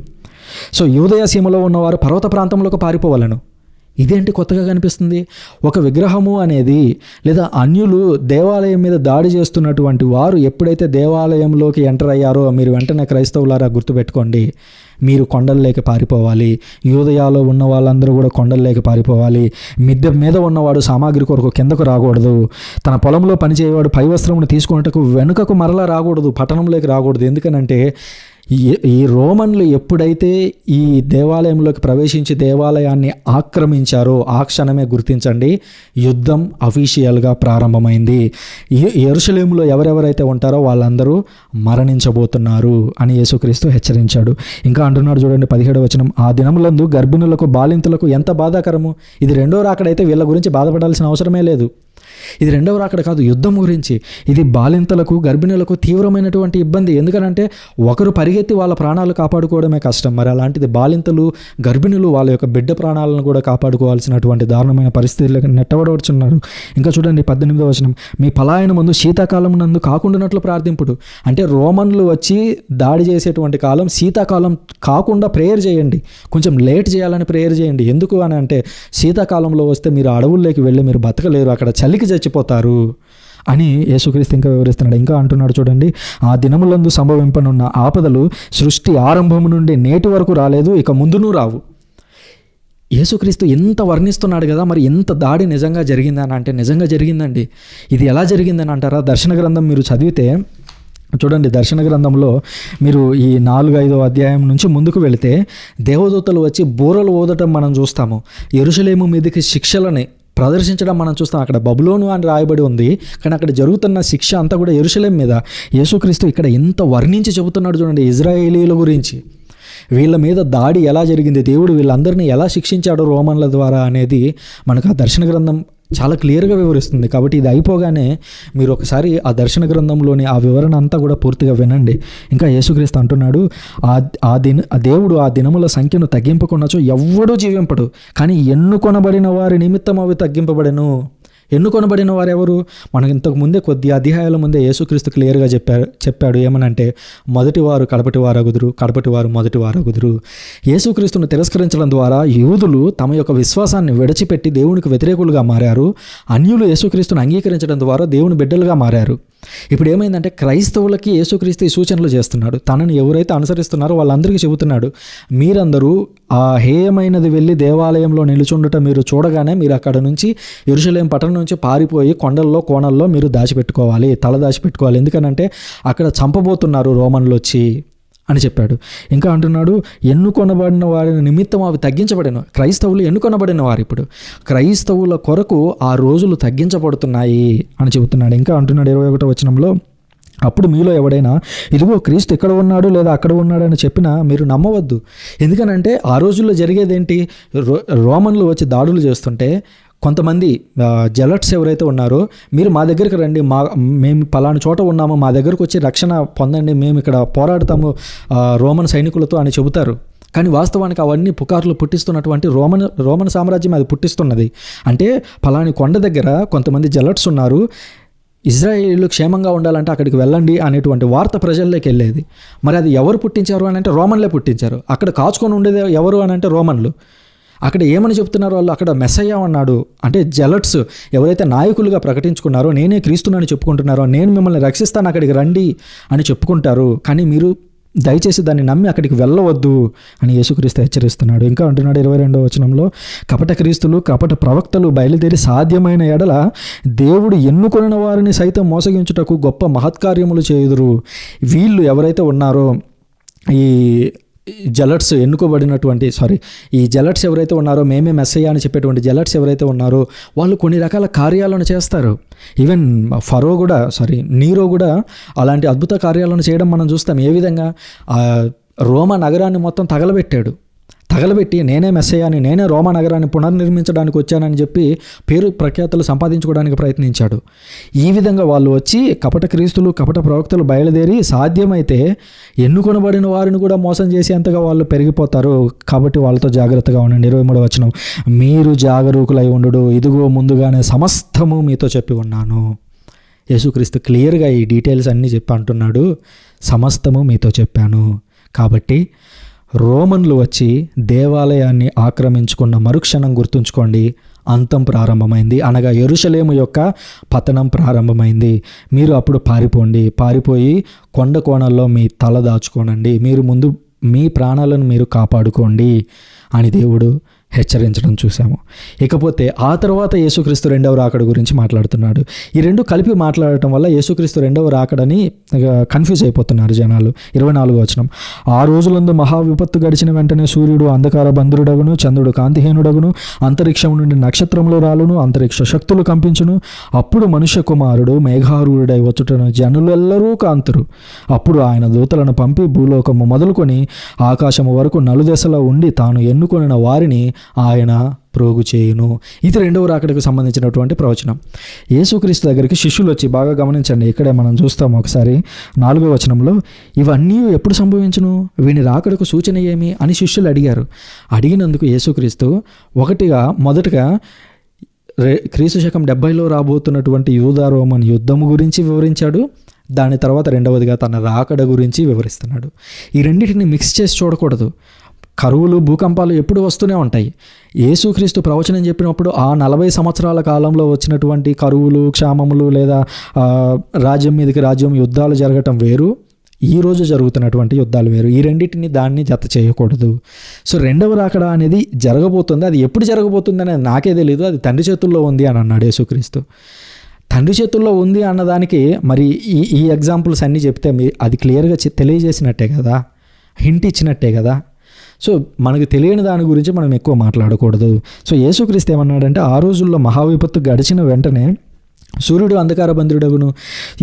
సో యూదయ సీమలో ఉన్నవారు పర్వత ప్రాంతంలోకి పారిపోవాలను. ఇదేంటి కొత్తగా కనిపిస్తుంది? ఒక విగ్రహము అనేది లేదా అన్యులు దేవాలయం మీద దాడి చేస్తున్నటువంటి వారు ఎప్పుడైతే దేవాలయంలోకి ఎంటర్ అయ్యారో మీరు వెంటనే క్రైస్తవులారా గుర్తుపెట్టుకోండి, మీరు కొండల్లోకి పారిపోవాలి. యూదయాలో ఉన్న వాళ్ళందరూ కూడా కొండల్లోకి పారిపోవాలి. మిద్దె మీద ఉన్నవాడు సామాగ్రి కొరకు కిందకు రాకూడదు. తన పొలంలో పనిచేయవాడు పై వస్త్రమును తీసుకున్నట్టుకు వెనుకకు మరలా రాకూడదు, పట్టణంలోకి రాకూడదు. ఎందుకనంటే ఈ రోమన్లు ఎప్పుడైతే ఈ దేవాలయంలోకి ప్రవేశించి దేవాలయాన్ని ఆక్రమించారో ఆ క్షణమే గుర్తించండి, యుద్ధం అఫీషియల్గా ప్రారంభమైంది. యెరూషలేములో ఎవరెవరైతే ఉంటారో వాళ్ళందరూ మరణించబోతున్నారు అని యేసుక్రీస్తు హెచ్చరించాడు. ఇంకా అంటున్నాడు చూడండి 17వ వచనం, ఆ దినములందు గర్భిణులకు బాలింతలకు ఎంత బాధాకరము. ఇది రెండో రాకడైతే వీళ్ళ గురించి బాధపడాల్సిన అవసరమే లేదు. ఇది రెండవ రాకడ కాదు, యుద్ధం గురించి. ఇది బాలింతలకు గర్భిణులకు తీవ్రమైనటువంటి ఇబ్బంది. ఎందుకనంటే ఒకరు పరిగెత్తి వాళ్ళ ప్రాణాలు కాపాడుకోవడమే కష్టం, మరి అలాంటిది బాలింతలు గర్భిణులు వాళ్ళ యొక్క బిడ్డ ప్రాణాలను కూడా కాపాడుకోవాల్సినటువంటి దారుణమైన పరిస్థితులకు నెట్టబడవచ్చున్నారు. ఇంకా చూడండి 18వ వచనం, మీ పలాయన ముందు శీతాకాలం నందు కాకుండానట్లు ప్రార్థింపుడు. అంటే రోమన్లు వచ్చి దాడి చేసేటువంటి కాలం శీతాకాలం కాకుండా ప్రేయర్ చేయండి, కొంచెం లేట్ చేయాలని ప్రేయర్ చేయండి. ఎందుకు అని అంటే శీతాకాలంలో వస్తే మీరు అడవుల్లోకి వెళ్ళి మీరు బతకలేరు, అక్కడ చలికి చచ్చిపోతారు అని యేసుక్రీస్తు ఇంకా వివరిస్తున్నాడు. ఇంకా అంటున్నాడు చూడండి, ఆ దినములందు సంభవింపనున్న ఆపదలు సృష్టి ఆరంభము నుండి నేటి వరకు రాలేదు, ఇక ముందునూ రావు. యేసుక్రీస్తు ఎంత వర్ణిస్తున్నాడు కదా, మరి ఎంత దాడి నిజంగా జరిగిందని అంటే నిజంగా జరిగిందండి. ఇది ఎలా జరిగిందని అంటారా? దర్శన గ్రంథం మీరు చదివితే చూడండి, దర్శన గ్రంథంలో మీరు ఈ 4-5వ అధ్యాయం నుంచి ముందుకు వెళితే దేవదూతలు వచ్చి బూరలు ఊదటం మనం చూస్తాము. యెరూషలేము మీదకి శిక్షలని ప్రదర్శించడం మనం చూస్తాం. అక్కడ బబులోను అని రాయబడి ఉంది, కానీ అక్కడ జరుగుతున్న శిక్ష అంతా కూడా యెరూషలేము మీద. యేసుక్రీస్తు ఇక్కడ ఎంత వర్ణించి చెబుతున్నాడు చూడండి ఇజ్రాయేలీల గురించి. వీళ్ళ మీద దాడి ఎలా జరిగింది, దేవుడు వీళ్ళందరినీ ఎలా శిక్షించాడు రోమన్ల ద్వారా అనేది మనకు ఆ దర్శన గ్రంథం చాలా క్లియర్గా వివరిస్తుంది. కాబట్టి ఇది అయిపోగానే మీరు ఒకసారి ఆ దర్శన గ్రంథంలోని ఆ వివరణ అంతా కూడా పూర్తిగా వినండి. ఇంకా యేసుక్రీస్తు అంటున్నాడు, ఆ దేవుడు ఆ దినముల సంఖ్యను తగ్గింపకున్నచో ఎవ్వడూ జీవింపడు, కానీ ఎన్నుకొనబడిన వారి నిమిత్తం అవి తగ్గింపబడెను. ఎన్నుకొనబడిన వారు ఎవరు? మనకు ఇంతకు ముందే కొద్ది అధ్యాయాల ముందే యేసుక్రీస్తు క్లియర్గా చెప్పాడు ఏమనంటే, మొదటివారు కడపటి వారగుదురు, కడపటి వారు మొదటి వారగుదురు. యేసుక్రీస్తును తిరస్కరించడం ద్వారా యూదులు తమ యొక్క విశ్వాసాన్ని విడిచిపెట్టి దేవునికి వ్యతిరేకులుగా మారారు. అన్యులు యేసుక్రీస్తును అంగీకరించడం ద్వారా దేవుని బిడ్డలుగా మారారు. ఇప్పుడు ఏమైందంటే క్రైస్తవులకి యేసుక్రీస్తు ఈ సూచనలు చేస్తున్నాడు. తనని ఎవరైతే అనుసరిస్తున్నారో వాళ్ళందరికీ చెబుతున్నాడు, మీరందరూ ఆ హేయమైనది వెళ్ళి దేవాలయంలో నిలుచుండటం మీరు చూడగానే మీరు అక్కడ నుంచి యెరూషలేము పట్టణం నుంచి పారిపోయి కొండల్లో కోణల్లో మీరు దాచిపెట్టుకోవాలి, తల దాచిపెట్టుకోవాలి. ఎందుకనంటే అక్కడ చంపబోతున్నారు రోమన్లు వచ్చి అని చెప్పాడు. ఇంకా అంటున్నాడు, ఎన్నుకొనబడిన వారి నిమిత్తం అవి తగ్గించబడిన. క్రైస్తవులు ఎన్నుకొనబడిన వారు ఇప్పుడు క్రైస్తవుల కొరకు ఆ రోజులు తగ్గించబడుతున్నాయి అని చెబుతున్నాడు. ఇంకా అంటున్నాడు 21వ వచనంలో, అప్పుడు మీలో ఎవడైనా ఇదిగో క్రీస్తు ఇక్కడ ఉన్నాడు లేదా అక్కడ ఉన్నాడు అని చెప్పినా మీరు నమ్మవద్దు. ఎందుకనంటే ఆ రోజుల్లో జరిగేదేంటి, రోమన్లు వచ్చి దాడులు చేస్తుంటే కొంతమంది జెలట్స్ ఎవరైతే ఉన్నారో, మీరు మా దగ్గరికి రండి, మేము పలానా చోట ఉన్నాము, మా దగ్గరకు వచ్చి రక్షణ పొందండి, మేము ఇక్కడ పోరాడతాము రోమన్ సైనికులతో అని చెబుతారు. కానీ వాస్తవానికి అవన్నీ పుకార్లు పుట్టిస్తున్నటువంటి రోమన్ సామ్రాజ్యం అది పుట్టిస్తున్నది. అంటే పలాని కొండ దగ్గర కొంతమంది జెలట్స్ ఉన్నారు, ఇజ్రాయేలీలు క్షేమంగా ఉండాలంటే అక్కడికి వెళ్ళండి అనేటువంటి వార్త ప్రజల్లోకి వెళ్ళేది. మరి అది ఎవరు పుట్టించారు అని అంటే రోమన్లే పుట్టించారు. అక్కడ కాచుకొని ఉండేది ఎవరు అని అంటే రోమన్లు. అక్కడ ఏమని చెప్తున్నారు వాళ్ళు, అక్కడ మెస్సయ్య అన్నాడు అంటే జెలట్స్ ఎవరైతే నాయకులుగా ప్రకటించుకున్నారో, నేనే క్రీస్తునని చెప్పుకుంటున్నారో, నేను మిమ్మల్ని రక్షిస్తాను అక్కడికి రండి అని చెప్పుకుంటారు. కానీ మీరు దయచేసి దాన్ని నమ్మి అక్కడికి వెళ్ళవద్దు అని యేసుక్రీస్తు హెచ్చరిస్తున్నాడు. ఇంకా అంటున్నాడు 22వ వచనంలో, కపట క్రీస్తులు కపట ప్రవక్తలు బయలుదేరి సాధ్యమైన ఎడల దేవుడు ఎన్నుకొనిన వారిని సైతం మోసగించుటకు గొప్ప మహత్కార్యములు చేయుదురు. వీళ్ళు ఎవరైతే ఉన్నారో ఈ జెలట్స్ ఎన్నుకోబడినటువంటి ఈ జెలట్స్ ఎవరైతే ఉన్నారో, మేమే మెస్సయ్య అని చెప్పేటువంటి జెలట్స్ ఎవరైతే ఉన్నారో వాళ్ళు కొన్ని రకాల కార్యాలను చేస్తారు. ఈవెన్ నీరో కూడా అలాంటి అద్భుత కార్యాలను చేయడం మనం చూస్తాం. ఏ విధంగా రోమా నగరాన్ని మొత్తం తగలబెట్టి నేనే మెస్సయ్యాని, నేనే రోమా నగరాన్ని పునర్నిర్మించడానికి వచ్చానని చెప్పి పేరు ప్రఖ్యాతులు సంపాదించుకోవడానికి ప్రయత్నించాడు. ఈ విధంగా వాళ్ళు వచ్చి కపట క్రీస్తులు కపట ప్రవక్తలు బయలుదేరి సాధ్యమైతే ఎన్నుకొనబడిన వారిని కూడా మోసం చేసేంతగా వాళ్ళు పెరిగిపోతారు. కాబట్టి వాళ్ళతో జాగ్రత్తగా ఉండండి. 23వ వచనం, మీరు జాగరూకులై ఉండు, ఇదిగో ముందుగానే సమస్తము మీతో చెప్పి ఉన్నాను. యేసుక్రీస్తు క్లియర్గా ఈ డీటెయిల్స్ అన్నీ చెప్పి అంటున్నాడు, సమస్తము మీతో చెప్పాను. కాబట్టి రోమన్లు వచ్చి దేవాలయాన్ని ఆక్రమించుకున్న మరుక్షణం గుర్తుంచుకోండి, అంతం ప్రారంభమైంది. అనగా యెరూషలేము యొక్క పతనం ప్రారంభమైంది. మీరు అప్పుడు పారిపోయి కొండ కోణల్లో మీ తల దాచుకోనండి, మీరు ముందు మీ ప్రాణాలను మీరు కాపాడుకోండి అని దేవుడు హెచ్చరించడం చూసాము. ఇకపోతే ఆ తర్వాత యేసుక్రీస్తు రెండవ రాకడ గురించి మాట్లాడుతున్నాడు. ఈ రెండు కలిపి మాట్లాడటం వల్ల యేసుక్రీస్తు రెండవ రాకడని కన్ఫ్యూజ్ అయిపోతున్నారు జనాలు. 24వ వచనం, ఆ రోజులందు మహా విపత్తు గడిచిన వెంటనే సూర్యుడు అంధకార బంధురుడగును, చంద్రుడు కాంతిహీనుడగును, అంతరిక్షం నుండి నక్షత్రంలో రాలును, అంతరిక్ష శక్తులు కంపించును. అప్పుడు మనుష్య కుమారుడు మేఘారూఢుడై వచ్చుటను జనులెల్లరూ కాంతురు. అప్పుడు ఆయన దూతలను పంపి భూలోకము మొదలుకొని ఆకాశము వరకు నలుదెసలో ఉండి తాను ఎన్నుకొనిన వారిని ఆయన ప్రోగు చేయును. ఇది రెండవ రాకడకు సంబంధించినటువంటి ప్రవచనం. యేసుక్రీస్తు దగ్గరికి శిష్యులు వచ్చి, బాగా గమనించండి, ఇక్కడే మనం చూస్తాము ఒకసారి 4వ వచనంలో, ఇవన్నీ ఎప్పుడు సంభవించును, వీని రాకడకు సూచన ఏమి అని శిష్యులు అడిగారు. అడిగినందుకు యేసుక్రీస్తు మొదటగా క్రీస్తు శకం 70లో రాబోతున్నటువంటి యూదా రోమన్ యుద్ధము గురించి వివరించాడు. దాని తర్వాత రెండవదిగా తన రాకడ గురించి వివరిస్తున్నాడు. ఈ రెండింటిని మిక్స్ చేసి చూడకూడదు. కరువులు భూకంపాలు ఎప్పుడు వస్తూనే ఉంటాయి. యేసుక్రీస్తు ప్రవచనం చెప్పినప్పుడు ఆ 40 సంవత్సరాల కాలంలో వచ్చినటువంటి కరువులు, క్షామములు లేదా రాజ్యం మీదకి రాజ్యం యుద్ధాలు జరగటం వేరు, ఈరోజు జరుగుతున్నటువంటి యుద్ధాలు వేరు. ఈ రెండింటిని దాన్ని జత చేయకూడదు. సో రెండవ రాకడ అనేది జరగబోతుంది. అది ఎప్పుడు జరగబోతుంది అనేది నాకే తెలియదు, అది తండ్రి చేతుల్లో ఉంది అని అన్నాడు యేసుక్రీస్తు. తండ్రి చేతుల్లో ఉంది అన్నదానికి మరి ఈ ఎగ్జాంపుల్స్ అన్నీ చెప్తే అది క్లియర్గా తెలియజేసినట్టే కదా, హింట్ ఇచ్చినట్టే కదా. సో మనకు తెలియని దాని గురించి మనం ఎక్కువ మాట్లాడకూడదు. సో యేసుక్రీస్తు ఏమన్నాడంటే, ఆ రోజుల్లో మహావిపత్తు గడిచిన వెంటనే సూర్యుడు అంధకార బంధుడగును.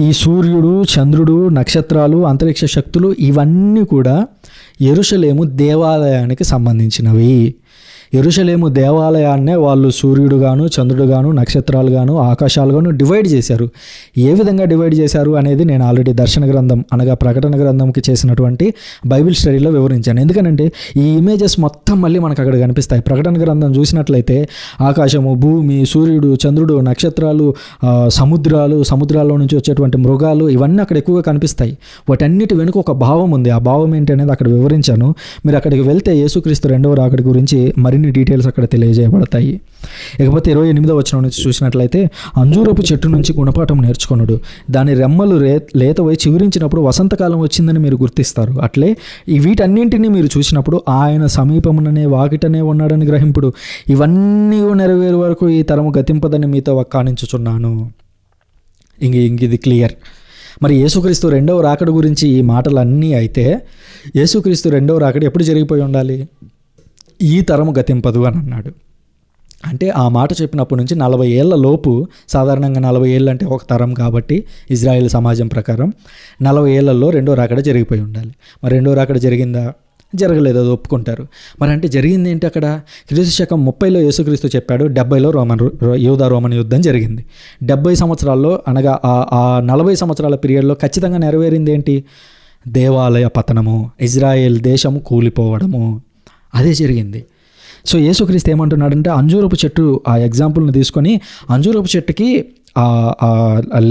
ఈ సూర్యుడు, చంద్రుడు, నక్షత్రాలు, అంతరిక్ష శక్తులు ఇవన్నీ కూడా యెరూషలేము దేవాలయానికి సంబంధించినవి. యెరూషలేము దేవాలయాన్నే వాళ్ళు సూర్యుడుగాను, చంద్రుడుగాను, నక్షత్రాలుగాను, ఆకాశాలుగాను డివైడ్ చేశారు. ఏ విధంగా డివైడ్ చేశారు అనేది నేను ఆల్రెడీ దర్శన గ్రంథం అనగా ప్రకటన గ్రంథంకి చేసినటువంటి బైబిల్ స్టడీలో వివరించాను. ఎందుకంటే ఈ ఇమేజెస్ మొత్తం మళ్ళీ మనకు అక్కడ కనిపిస్తాయి. ప్రకటన గ్రంథం చూసినట్లయితే ఆకాశము, భూమి, సూర్యుడు, చంద్రుడు, నక్షత్రాలు, సముద్రాల్లో నుంచి వచ్చేటువంటి మృగాలు ఇవన్నీ అక్కడ ఎక్కువగా కనిపిస్తాయి. వాటన్నిటి వెనుక ఒక భావం ఉంది. ఆ భావం ఏంటి అనేది అక్కడ వివరించాను. మీరు అక్కడికి వెళ్తే యేసుక్రీస్తు రెండవ రాకడ గురించి మరిన్ని డీటెయిల్స్ అక్కడ తెలియజేయబడతాయి. ఇకపోతే 28వ వచనం నుంచి చూసినట్లయితే, అంజూరపు చెట్టు నుంచి గుణపాఠం నేర్చుకొనుడు, దాని రెమ్మలు లేతవై చిగురించినప్పుడు వసంతకాలం వచ్చిందని మీరు గుర్తిస్తారు. అట్లే వీటన్నింటినీ మీరు చూసినప్పుడు ఆయన సమీపముననే వాకిటనే ఉన్నాడని గ్రహింపుడు. ఇవన్నీ నెరవేరు వరకు ఈ తరము గతింపదని మీతో వక్కాణించుచున్నాను. ఇది క్లియర్. మరి యేసుక్రీస్తు రెండవ రాకడ గురించి ఈ మాటలన్నీ అయితే, యేసుక్రీస్తు రెండవ రాకడ ఎప్పుడు జరిగిపోయి ఉండాలి? ఈ తరము గతింపదు అని అన్నాడు. అంటే ఆ మాట చెప్పినప్పటి నుంచి 40 ఏళ్ల లోపు, సాధారణంగా 40 ఏళ్ళు అంటే ఒక తరం కాబట్టి ఇజ్రాయెల్ సమాజం ప్రకారం 40 ఏళ్లలో రెండో రాకడ జరిగిపోయి ఉండాలి. మరి రెండో రాకడ జరిగిందా? జరగలేదు, అది ఒప్పుకుంటారు. మరి అంటే జరిగింది ఏంటి అక్కడ? క్రీస్తు శకం 30లో యేసుక్రీస్తు చెప్పాడు, 70లో యూదా రోమన్ యుద్ధం జరిగింది. 70 సంవత్సరాల్లో అనగా ఆ 40 సంవత్సరాల పీరియడ్లో ఖచ్చితంగా నెరవేరింది ఏంటి? దేవాలయ పతనము, ఇజ్రాయెల్ దేశం కూలిపోవడము, అదే జరిగింది. సో యేసుక్రీస్తు ఏమంటున్నాడంటే, అంజూరపు చెట్టు ఆ ఎగ్జాంపుల్ని తీసుకొని, అంజూరపు చెట్టుకి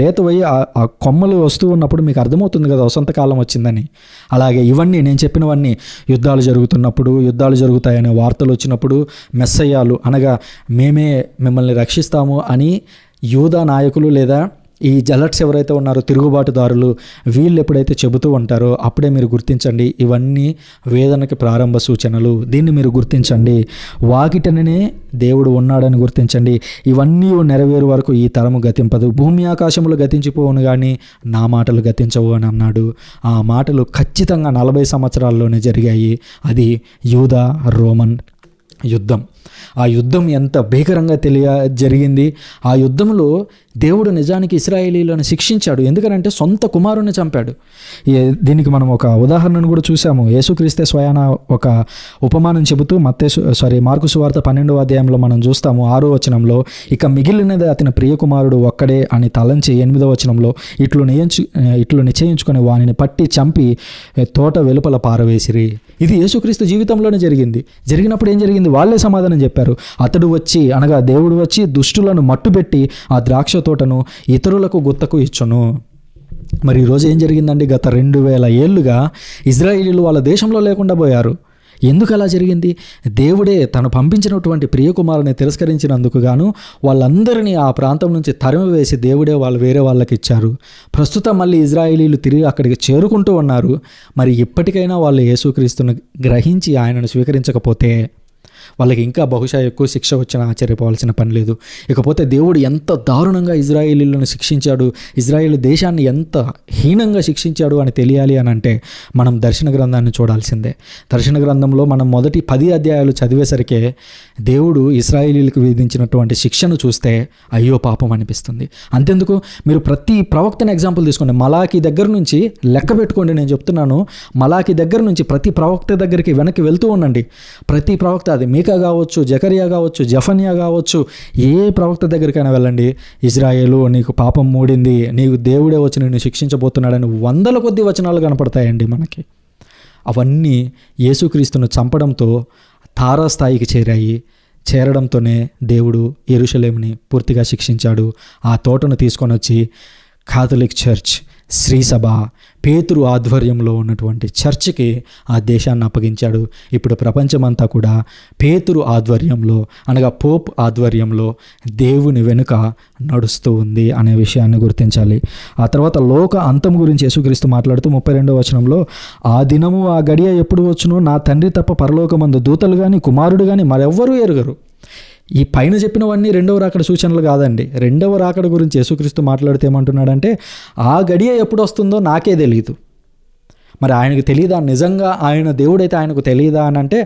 లేతవై ఆ కొమ్మలు వస్తూ ఉన్నప్పుడు మీకు అర్థమవుతుంది కదా వసంతకాలం వచ్చిందని. అలాగే ఇవన్నీ నేను చెప్పినవన్నీ యుద్ధాలు జరుగుతున్నప్పుడు, యుద్ధాలు జరుగుతాయనే వార్తలు వచ్చినప్పుడు, మెస్సయ్యాలు అనగా మేమే మిమ్మల్ని రక్షిస్తాము అని యూదా నాయకులు లేదా ఈ జలట్స్ ఎవరైతే ఉన్నారో తిరుగుబాటుదారులు, వీళ్ళు ఎప్పుడైతే చెబుతూ ఉంటారో అప్పుడే మీరు గుర్తించండి, ఇవన్నీ వేదనకి ప్రారంభ సూచనలు. దీన్ని మీరు గుర్తించండి. వాకిటనే దేవుడు ఉన్నాడని గుర్తించండి. ఇవన్నీ నెరవేరు వరకు ఈ తరము గతింపదు. భూమి ఆకాశములు గతించిపోవును కానీ నా మాటలు గతించవు అని అన్నాడు. ఆ మాటలు ఖచ్చితంగా 40 సంవత్సరాల్లోనే జరిగాయి. అది యూదా రోమన్ యుద్ధం. ఆ యుద్ధం ఎంత భీకరంగా జరిగింది. ఆ యుద్ధంలో దేవుడు నిజానికి ఇశ్రాయేలీలను శిక్షించాడు. ఎందుకనంటే సొంత కుమారుని చంపాడు. దీనికి మనం ఒక ఉదాహరణను కూడా చూసాము. యేసుక్రీస్తే స్వయాన ఒక ఉపమానం చెబుతూ మార్కు సువార్త 12వ అధ్యాయంలో మనం చూస్తాము. 6వ వచనంలో, ఇక మిగిలినది అతని ప్రియకుమారుడు ఒక్కడే అని తలంచి 8వ వచనంలో, ఇట్లు నిశ్చయించుకొని వానిని పట్టి చంపి తోట వెలుపల పారవేసిరి. ఇది యేసుక్రీస్తు జీవితంలోనే జరిగింది. జరిగినప్పుడు ఏం జరిగింది? వాళ్ళే సమాధానం చెప్పారు. అతడు వచ్చి అనగా దేవుడు వచ్చి దుష్టులను మట్టుబెట్టి ఆ ద్రాక్ష తోటను ఇతరులకు గుత్తకు ఇచ్చును. మరి ఈరోజు ఏం జరిగిందండి? గత 2000 ఏళ్ళుగా ఇజ్రాయేలీలు వాళ్ళ దేశంలో లేకుండా పోయారు. ఎందుకు అలా జరిగింది? దేవుడే తను పంపించినటువంటి ప్రియకుమారుని తిరస్కరించినందుకు గాను వాళ్ళందరినీ ఆ ప్రాంతం నుంచి తరిమివేసి దేవుడే వాళ్ళు వేరే వాళ్ళకి ఇచ్చారు. ప్రస్తుతం మళ్ళీ ఇజ్రాయేలీలు తిరిగి అక్కడికి చేరుకుంటూ ఉన్నారు. మరి ఇప్పటికైనా వాళ్ళు యేసుక్రీస్తును గ్రహించి ఆయనను స్వీకరించకపోతే వాళ్ళకి ఇంకా బహుశా ఎక్కువ శిక్ష వచ్చినా ఆశ్చర్యపోవాల్సిన పని లేదు. ఇకపోతే దేవుడు ఎంత దారుణంగా ఇజ్రాయేలీలను శిక్షించాడు, ఇజ్రాయేల్ దేశాన్ని ఎంత హీనంగా శిక్షించాడు అని తెలియాలి అని అంటే మనం దర్శన గ్రంథాన్ని చూడాల్సిందే. దర్శన గ్రంథంలో మనం మొదటి 10 అధ్యాయాలు చదివేసరికే దేవుడు ఇశ్రాయేలీలకు విధించినటువంటి శిక్షను చూస్తే అయ్యో పాపం అనిపిస్తుంది. అంతెందుకు, మీరు ప్రతి ప్రవక్తని ఎగ్జాంపుల్ తీసుకోండి. మలాకి దగ్గర నుంచి లెక్క పెట్టుకోండి. నేను చెప్తున్నాను, మలాకి దగ్గర నుంచి ప్రతి ప్రవక్త దగ్గరికి వెనక్కి వెళ్తూ ఉండండి. ప్రతి ప్రవక్త, అది మీకా కావచ్చు, జకరియా కావచ్చు, జఫన్యా కావచ్చు, ఏ ప్రవక్త దగ్గరికైనా వెళ్ళండి. ఇజ్రాయేలు నీకు పాపం మూడింది, నీకు దేవుడే వచ్చి నిన్ను శిక్షించబోతున్నాడని 100 కొద్ది వచనాలు కనపడతాయండి మనకి. అవన్నీ యేసుక్రీస్తును చంపడంతో తారాస్థాయికి చేరడంతోనే దేవుడు యెరూషలేముని పూర్తిగా శిక్షించాడు. ఆ తోటను తీసుకొని వచ్చి కాథలిక్ చర్చ్, శ్రీసభ, పేతురు ఆధ్వర్యంలో ఉన్నటువంటి చర్చికి ఆ దేశాన్ని అప్పగించాడు. ఇప్పుడు ప్రపంచమంతా కూడా పేతురు ఆధ్వర్యంలో అనగా పోప్ ఆధ్వర్యంలో దేవుని వెనుక నడుస్తూ ఉంది అనే విషయాన్ని గుర్తించాలి. ఆ తర్వాత లోక అంతం గురించి యేసుక్రీస్తు మాట్లాడుతూ 32వ వచనంలో, ఆ దినము ఆ గడియ ఎప్పుడు వచ్చునో నా తండ్రి తప్ప పరలోకమందు దూతలు కానీ కుమారుడు కానీ మరెవ్వరూ ఎరుగరు. ఈ పైన చెప్పినవన్నీ రెండవ రాకడ సూచనలు కాదండి. రెండవ రాకడ గురించి యేసుక్రీస్తు మాట్లాడితే ఏమంటున్నాడంటే, ఆ గడియ ఎప్పుడు వస్తుందో నాకే తెలియదు. మరి ఆయనకు తెలియదా? నిజంగా ఆయన దేవుడైతే ఆయనకు తెలియదా అని అంటే,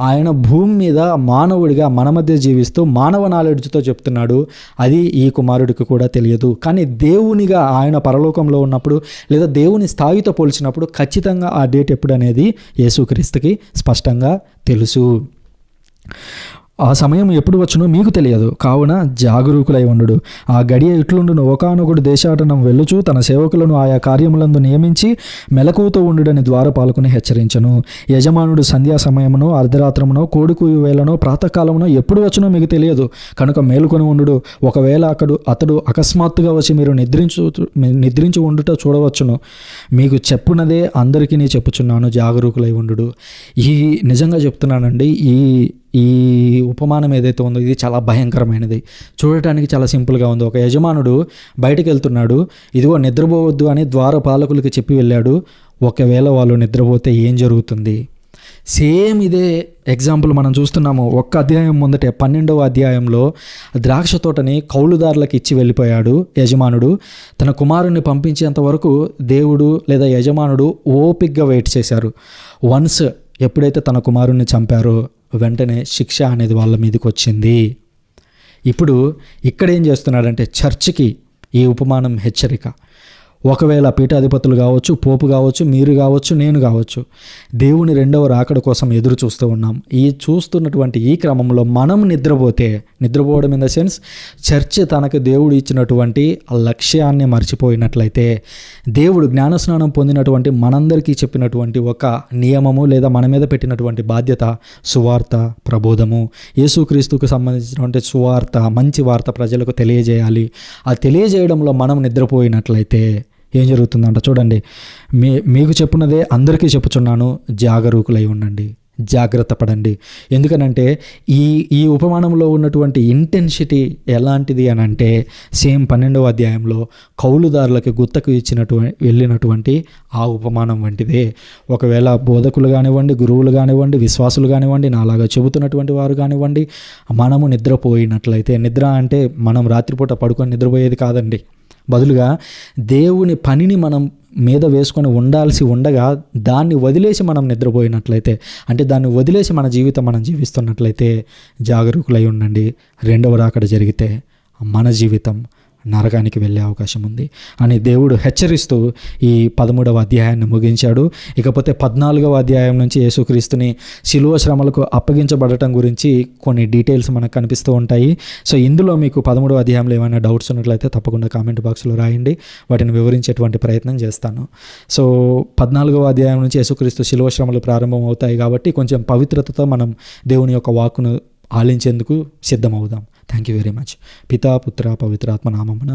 ఆయన భూమి మీద మానవుడిగా మన మధ్య జీవిస్తూ మానవ నాలెడ్జ్తో చెప్తున్నాడు, అది ఈ కుమారుడికి కూడా తెలియదు. కానీ దేవునిగా ఆయన పరలోకంలో ఉన్నప్పుడు లేదా దేవుని స్థాయితో పోల్చినప్పుడు ఖచ్చితంగా ఆ డేట్ ఎప్పుడు అనేది యేసుక్రీస్తుకి స్పష్టంగా తెలుసు. ఆ సమయం ఎప్పుడు వచ్చునో మీకు తెలియదు, కావున జాగరూకులై ఉండు. ఆ గడియ ఇట్లుండును, ఒకానొకడు దేశాటనం వెళ్ళుచు తన సేవకులను ఆయా కార్యములందు నియమించి మెలకువతో ఉండుడని ద్వారపాలకుని హెచ్చరించను. యజమానుడు సంధ్యా సమయమునో అర్ధరాత్రమునో కోడికూయు వేళనో ప్రాతకాలమునో ఎప్పుడు వచ్చునో మీకు తెలియదు, కనుక మేలుకొని ఉండు. ఒకవేళ అతడు అకస్మాత్తుగా వచ్చి మీరు నిద్రించి ఉండుట చూడవచ్చును. మీకు చెప్పునదే అందరికీ చెప్పుచున్నాను, జాగరూకులై ఉండు. ఈ నిజంగా చెప్తున్నానండి, ఈ ఉపమానం ఏదైతే ఉందో ఇది చాలా భయంకరమైనది. చూడటానికి చాలా సింపుల్గా ఉంది. ఒక యజమానుడు బయటకు వెళ్తున్నాడు, ఇదిగో నిద్రపోవద్దు అని ద్వారపాలకులకి చెప్పి వెళ్ళాడు. ఒకవేళ వాళ్ళు నిద్రపోతే ఏం జరుగుతుంది? సేమ్ ఇదే ఎగ్జాంపుల్ మనం చూస్తున్నాము. ఒక్క అధ్యాయం ముందటే 12వ అధ్యాయంలో ద్రాక్ష తోటని కౌలుదారులకు ఇచ్చి వెళ్ళిపోయాడు యజమానుడు. తన కుమారుణ్ణి పంపించేంత వరకు దేవుడు లేదా యజమానుడు ఓపిక్గా వెయిట్ చేశారు. వన్స్ ఎప్పుడైతే తన కుమారుణ్ణి చంపారో వెంటనే శిక్ష అనేది వాళ్ళ మీదకి వచ్చింది. ఇప్పుడు ఇక్కడ ఏం చేస్తున్నాడంటే చర్చికి ఈ ఉపమానం హెచ్చరిక. ఒకవేళ పీఠాధిపతులు కావచ్చు, పోపు కావచ్చు, మీరు కావచ్చు, నేను కావచ్చు, దేవుని రెండవ రాకడ కోసం ఎదురు చూస్తూ ఉన్నాం. చూస్తున్నటువంటి ఈ క్రమంలో మనం నిద్రపోవడం ఇన్ ద సెన్స్ చర్చ్ తనకు దేవుడు ఇచ్చినటువంటి లక్ష్యాన్ని మర్చిపోయినట్లయితే, దేవుడు జ్ఞానస్నానం పొందినటువంటి మనందరికీ చెప్పినటువంటి ఒక నియమము లేదా మన మీద పెట్టినటువంటి బాధ్యత సువార్త ప్రబోధము, యేసుక్రీస్తుకు సంబంధించినటువంటి సువార్త, మంచి వార్త ప్రజలకు తెలియజేయాలి. ఆ తెలియజేయడంలో మనం నిద్రపోయినట్లయితే ఏం జరుగుతుందంట చూడండి. మీకు చెప్పున్నదే అందరికీ చెప్పుచున్నాను, జాగరూకులై ఉండండి, జాగ్రత్త పడండి. ఎందుకనంటే ఈ ఉపమానంలో ఉన్నటువంటి ఇంటెన్సిటీ ఎలాంటిది అని అంటే సేమ్ 12వ అధ్యాయంలో కౌలుదారులకి గుత్తకు వెళ్ళినటువంటి ఆ ఉపమానం వంటిదే. ఒకవేళ బోధకులు కానివ్వండి, గురువులు కానివ్వండి, విశ్వాసులు కానివ్వండి, నాలాగా చెబుతున్నటువంటి వారు కానివ్వండి, మనము నిద్రపోయినట్లయితే, నిద్ర అంటే మనం రాత్రిపూట పడుకొని నిద్రపోయేది కాదండి, బదులుగా దేవుని పనిని మనం మీద వేసుకొని ఉండాల్సి ఉండగా దాన్ని వదిలేసి మనం నిద్రపోయినట్లయితే, అంటే దాన్ని వదిలేసి మన జీవితం మనం జీవిస్తున్నట్లయితే జాగరూకులై ఉండండి. రెండవ రాకడ జరిగితే మన జీవితం నరకానికి వెళ్ళే అవకాశం ఉంది అని దేవుడు హెచ్చరిస్తూ ఈ 13వ అధ్యాయాన్ని ముగించాడు. ఇకపోతే 14వ అధ్యాయం నుంచి యేసుక్రీస్తుని శిలువ శ్రమలకు అప్పగించబడటం గురించి కొన్ని డీటెయిల్స్ మనకు కనిపిస్తూ ఉంటాయి. సో ఇందులో మీకు 13వ అధ్యాయంలో ఏమైనా డౌట్స్ ఉన్నట్లయితే తప్పకుండా కామెంట్ బాక్స్లో రాయండి, వాటిని వివరించేటువంటి ప్రయత్నం చేస్తాను. సో 14వ అధ్యాయం నుంచి యేసుక్రీస్తు శిలువ శ్రమలు ప్రారంభం అవుతాయి కాబట్టి కొంచెం పవిత్రతతో మనం దేవుని యొక్క వాక్కును ఆలించేందుకు సిద్ధమవుదాం. Thank you very much. పితా, పుత్ర, పవిత్రాత్మ నామమున